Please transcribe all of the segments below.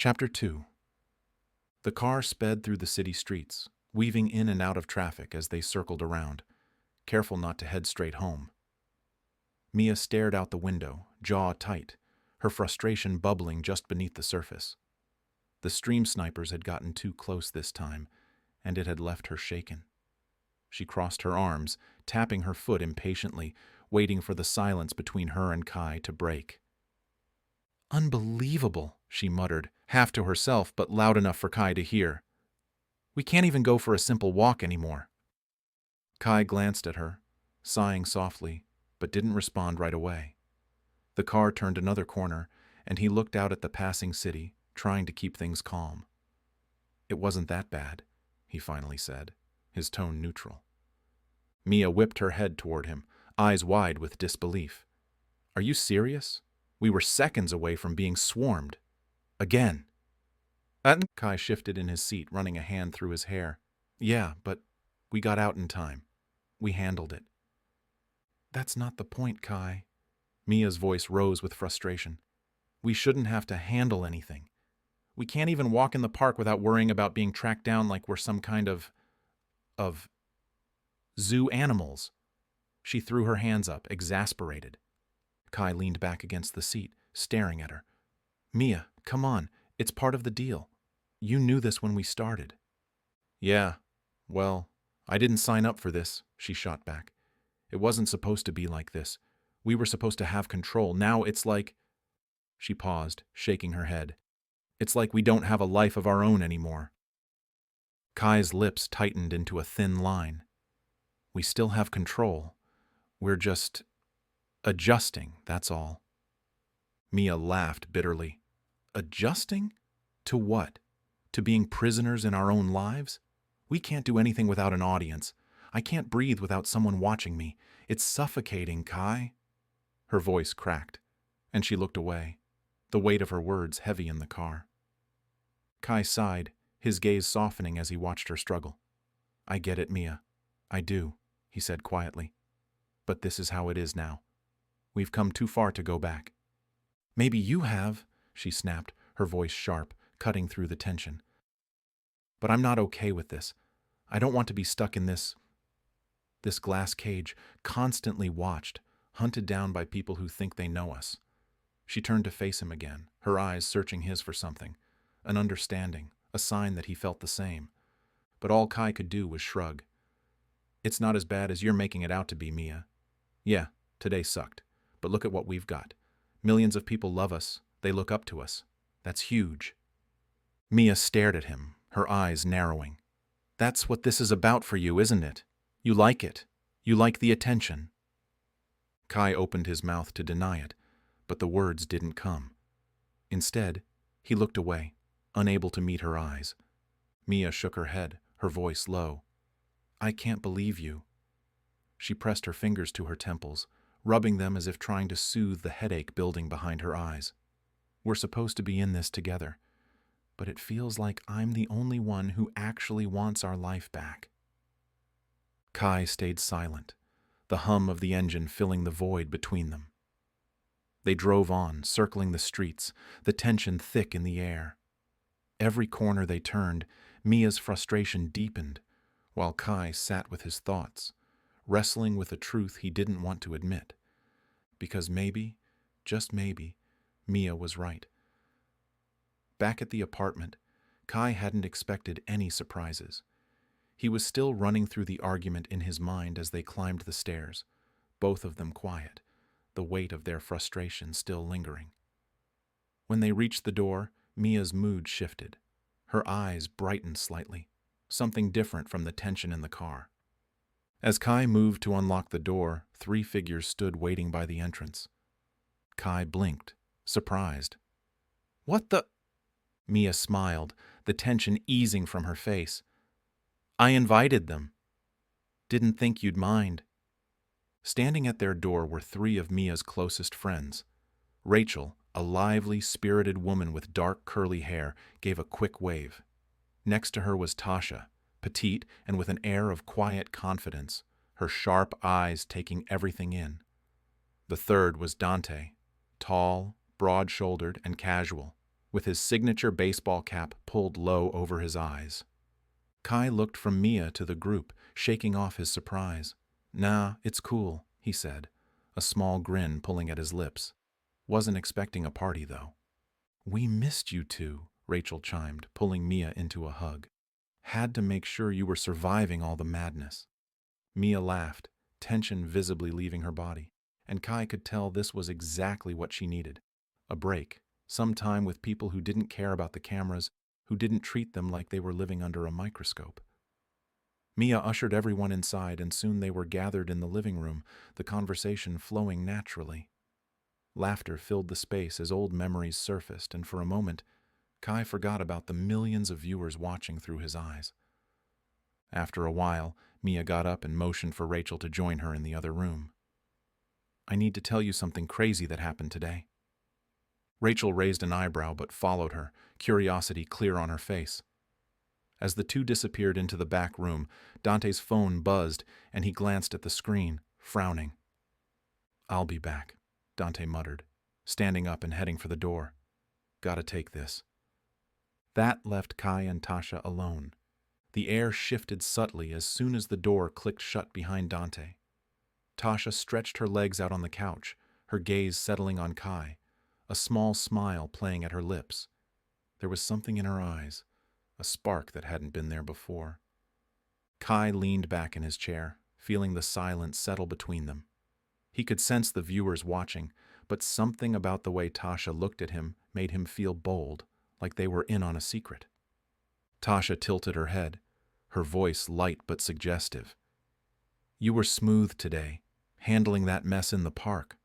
Chapter 2. The car sped through the city streets, weaving in and out of traffic as they circled around, careful not to head straight home. Mia stared out the window, jaw tight, her frustration bubbling just beneath the surface. The stream snipers had gotten too close this time, and it had left her shaken. She crossed her arms, tapping her foot impatiently, waiting for the silence between her and Kai to break. "Unbelievable," she muttered, half to herself but loud enough for Kai to hear. "We can't even go for a simple walk anymore." Kai glanced at her, sighing softly, but didn't respond right away. The car turned another corner, and he looked out at the passing city, trying to keep things calm. "It wasn't that bad," he finally said, his tone neutral. Mia whipped her head toward him, eyes wide with disbelief. "Are you serious? We were seconds away from being swarmed. Again." Kai shifted in his seat, running a hand through his hair. "Yeah, but we got out in time. We handled it." "That's not the point, Kai." Mia's voice rose with frustration. "We shouldn't have to handle anything. We can't even walk in the park without worrying about being tracked down like we're some kind of zoo animals." She threw her hands up, exasperated. Kai leaned back against the seat, staring at her. "Mia, come on. It's part of the deal. You knew this when we started." "Yeah, well, I didn't sign up for this," she shot back. "It wasn't supposed to be like this. We were supposed to have control. Now it's like—" She paused, shaking her head. "It's like we don't have a life of our own anymore." Kai's lips tightened into a thin line. "We still have control. We're just adjusting, that's all." Mia laughed bitterly. "Adjusting? To what? To being prisoners in our own lives? We can't do anything without an audience. I can't breathe without someone watching me. It's suffocating, Kai." Her voice cracked, and she looked away, the weight of her words heavy in the car. Kai sighed, his gaze softening as he watched her struggle. "I get it, Mia. I do," he said quietly. "But this is how it is now. We've come too far to go back." "Maybe you have," she snapped, her voice sharp, cutting through the tension. "But I'm not okay with this. I don't want to be stuck in this glass cage, constantly watched, hunted down by people who think they know us." She turned to face him again, her eyes searching his for something, an understanding, a sign that he felt the same. But all Kai could do was shrug. "It's not as bad as you're making it out to be, Mia. Yeah, today sucked, but look at what we've got. Millions of people love us. They look up to us. That's huge." Mia stared at him, her eyes narrowing. "That's what this is about for you, isn't it? You like it. You like the attention." Kai opened his mouth to deny it, but the words didn't come. Instead, he looked away, unable to meet her eyes. Mia shook her head, her voice low. "I can't believe you." She pressed her fingers to her temples, rubbing them as if trying to soothe the headache building behind her eyes. "We're supposed to be in this together, but it feels like I'm the only one who actually wants our life back." Kai stayed silent, the hum of the engine filling the void between them. They drove on, circling the streets, the tension thick in the air. Every corner they turned, Mia's frustration deepened, while Kai sat with his thoughts, wrestling with a truth he didn't want to admit. Because maybe, just maybe, Mia was right. Back at the apartment, Kai hadn't expected any surprises. He was still running through the argument in his mind as they climbed the stairs, both of them quiet, the weight of their frustration still lingering. When they reached the door, Mia's mood shifted. Her eyes brightened slightly, something different from the tension in the car. As Kai moved to unlock the door, 3 figures stood waiting by the entrance. Kai blinked, surprised. "What the—" Mia smiled, the tension easing from her face. "I invited them. Didn't think you'd mind." Standing at their door were 3 of Mia's closest friends. Rachel, a lively, spirited woman with dark, curly hair, gave a quick wave. Next to her was Tasha, petite and with an air of quiet confidence, her sharp eyes taking everything in. The third was Dante, tall, broad-shouldered, and casual. with his signature baseball cap pulled low over his eyes. Kai looked from Mia to the group, shaking off his surprise. "Nah, it's cool," he said, a small grin pulling at his lips. Wasn't expecting a party, though. "We missed you two," Rachel chimed, pulling Mia into a hug. "Had to make sure you were surviving all the madness." Mia laughed, tension visibly leaving her body, and Kai could tell this was exactly what she needed. A break, some time with people who didn't care about the cameras, who didn't treat them like they were living under a microscope. Mia ushered everyone inside, and soon they were gathered in the living room, the conversation flowing naturally. Laughter filled the space as old memories surfaced, and for a moment, Kai forgot about the millions of viewers watching through his eyes. After a while, Mia got up and motioned for Rachel to join her in the other room. "I need to tell you something crazy that happened today." Rachel raised an eyebrow but followed her, curiosity clear on her face. As the two disappeared into the back room, Dante's phone buzzed and he glanced at the screen, frowning. "I'll be back," Dante muttered, standing up and heading for the door. "Gotta take this." That left Kai and Tasha alone. The air shifted subtly as soon as the door clicked shut behind Dante. Tasha stretched her legs out on the couch, her gaze settling on Kai, a small smile playing at her lips. There was something in her eyes, a spark that hadn't been there before. Kai leaned back in his chair, feeling the silence settle between them. He could sense the viewers watching, but something about the way Tasha looked at him made him feel bold, like they were in on a secret. Tasha tilted her head, her voice light but suggestive. "You were smooth today, handling that mess in the park.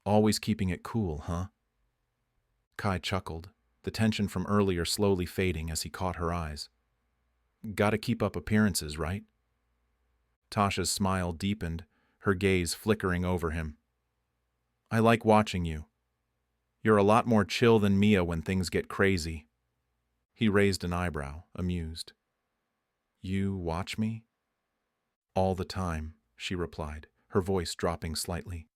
Always keeping it cool, huh?" Kai chuckled, the tension from earlier slowly fading as he caught her eyes. "Gotta keep up appearances, right?" Tasha's smile deepened, her gaze flickering over him. "I like watching you. You're a lot more chill than Mia when things get crazy." He raised an eyebrow, amused. "You watch me?" "All the time," she replied, her voice dropping slightly.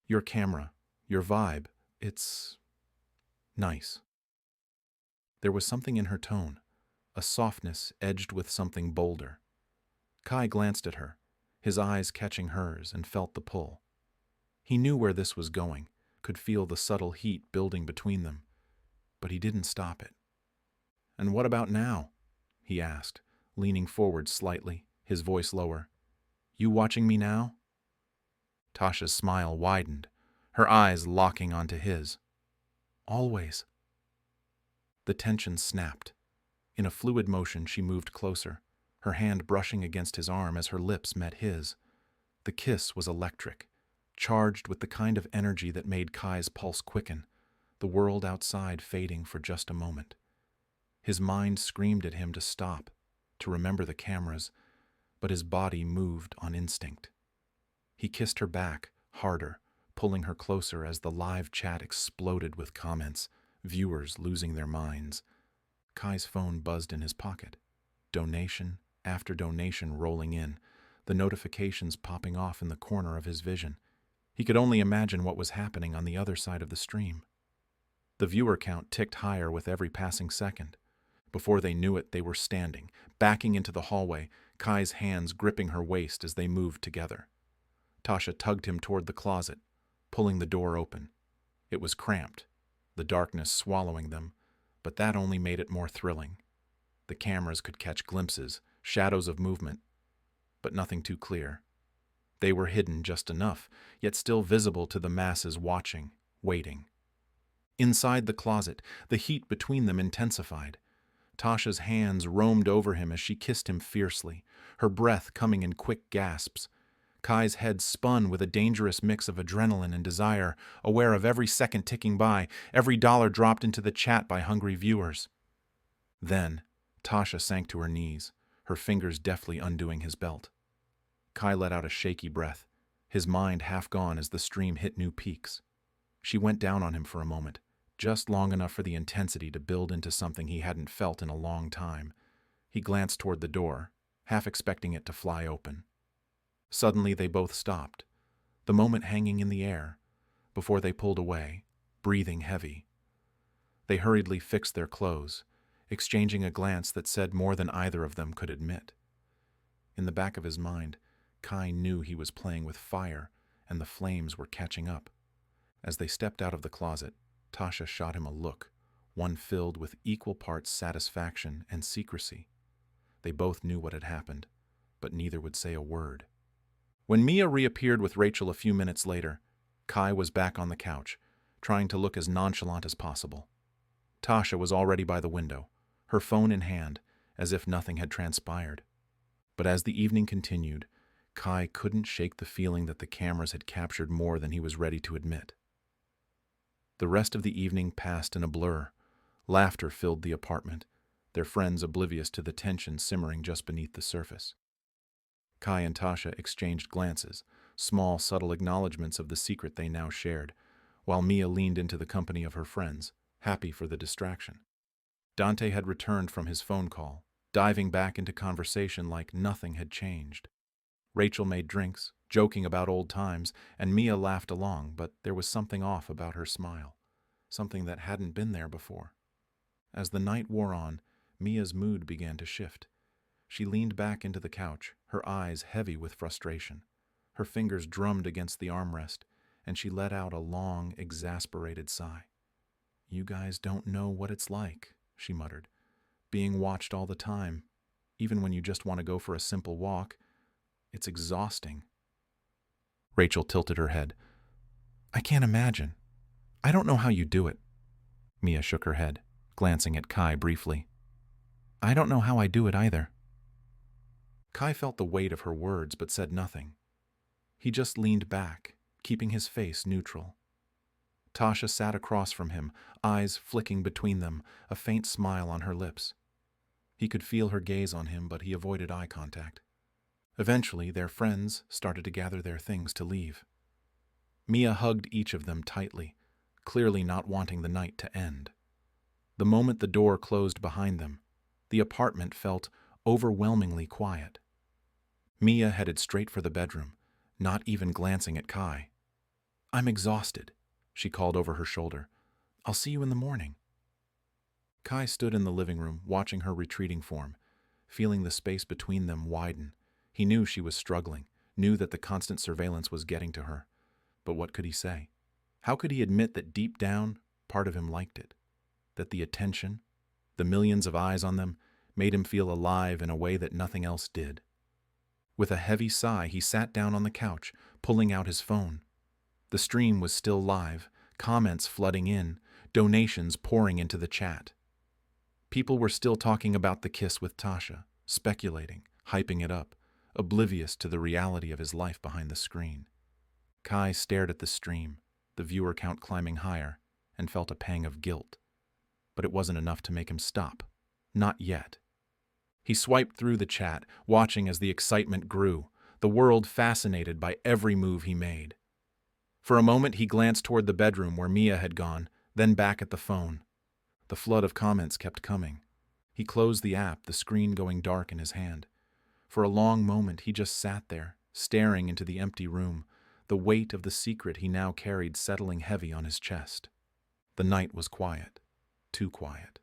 "Your camera, your vibe, it's nice." There was something in her tone, a softness edged with something bolder. Kai glanced at her, his eyes catching hers, and felt the pull. He knew where this was going, could feel the subtle heat building between them, but he didn't stop it. "And what about now?" he asked, leaning forward slightly, his voice lower. "You watching me now?" Tasha's smile widened, her eyes locking onto his. "Always." The tension snapped. In a fluid motion, she moved closer, her hand brushing against his arm as her lips met his. The kiss was electric, charged with the kind of energy that made Kai's pulse quicken, the world outside fading for just a moment. His mind screamed at him to stop, to remember the cameras, but his body moved on instinct. He kissed her back, harder, pulling her closer as the live chat exploded with comments, viewers losing their minds. Kai's phone buzzed in his pocket. Donation after donation rolling in, the notifications popping off in the corner of his vision. He could only imagine what was happening on the other side of the stream. The viewer count ticked higher with every passing second. Before they knew it, they were standing, backing into the hallway, Kai's hands gripping her waist as they moved together. Tasha tugged him toward the closet, pulling the door open. It was cramped, the darkness swallowing them, but that only made it more thrilling. The cameras could catch glimpses, shadows of movement, but nothing too clear. They were hidden just enough, yet still visible to the masses watching, waiting. Inside the closet, the heat between them intensified. Tasha's hands roamed over him as she kissed him fiercely, her breath coming in quick gasps. Kai's head spun with a dangerous mix of adrenaline and desire, aware of every second ticking by, every dollar dropped into the chat by hungry viewers. Then, Tasha sank to her knees, her fingers deftly undoing his belt. Kai let out a shaky breath, his mind half gone as the stream hit new peaks. She went down on him for a moment, just long enough for the intensity to build into something he hadn't felt in a long time. He glanced toward the door, half expecting it to fly open. Suddenly they both stopped, the moment hanging in the air, before they pulled away, breathing heavy. They hurriedly fixed their clothes, exchanging a glance that said more than either of them could admit. In the back of his mind, Kai knew he was playing with fire, and the flames were catching up. As they stepped out of the closet, Tasha shot him a look, one filled with equal parts satisfaction and secrecy. They both knew what had happened, but neither would say a word. When Mia reappeared with Rachel a few minutes later, Kai was back on the couch, trying to look as nonchalant as possible. Tasha was already by the window, her phone in hand, as if nothing had transpired. But as the evening continued, Kai couldn't shake the feeling that the cameras had captured more than he was ready to admit. The rest of the evening passed in a blur. Laughter filled the apartment, their friends oblivious to the tension simmering just beneath the surface. Kai and Tasha exchanged glances, small, subtle acknowledgments of the secret they now shared, while Mia leaned into the company of her friends, happy for the distraction. Dante had returned from his phone call, diving back into conversation like nothing had changed. Rachel made drinks, joking about old times, and Mia laughed along, but there was something off about her smile, something that hadn't been there before. As the night wore on, Mia's mood began to shift. She leaned back into the couch, her eyes heavy with frustration. Her fingers drummed against the armrest, and she let out a long, exasperated sigh. "You guys don't know what it's like," she muttered. "Being watched all the time, even when you just want to go for a simple walk. It's exhausting." Rachel tilted her head. "I can't imagine. I don't know how you do it." Mia shook her head, glancing at Kai briefly. "I don't know how I do it either." Kai felt the weight of her words but said nothing. He just leaned back, keeping his face neutral. Tasha sat across from him, eyes flicking between them, a faint smile on her lips. He could feel her gaze on him, but he avoided eye contact. Eventually, their friends started to gather their things to leave. Mia hugged each of them tightly, clearly not wanting the night to end. The moment the door closed behind them, the apartment felt overwhelmingly quiet. Mia headed straight for the bedroom, not even glancing at Kai. "I'm exhausted," she called over her shoulder. "I'll see you in the morning." Kai stood in the living room, watching her retreating form, feeling the space between them widen. He knew she was struggling, knew that the constant surveillance was getting to her. But what could he say? How could he admit that deep down, part of him liked it? That the attention, the millions of eyes on them, made him feel alive in a way that nothing else did? With a heavy sigh, he sat down on the couch, pulling out his phone. The stream was still live, comments flooding in, donations pouring into the chat. People were still talking about the kiss with Tasha, speculating, hyping it up, oblivious to the reality of his life behind the screen. Kai stared at the stream, the viewer count climbing higher, and felt a pang of guilt. But it wasn't enough to make him stop. Not yet. He swiped through the chat, watching as the excitement grew, the world fascinated by every move he made. For a moment he glanced toward the bedroom where Mia had gone, then back at the phone. The flood of comments kept coming. He closed the app, the screen going dark in his hand. For a long moment he just sat there, staring into the empty room, the weight of the secret he now carried settling heavy on his chest. The night was quiet, too quiet.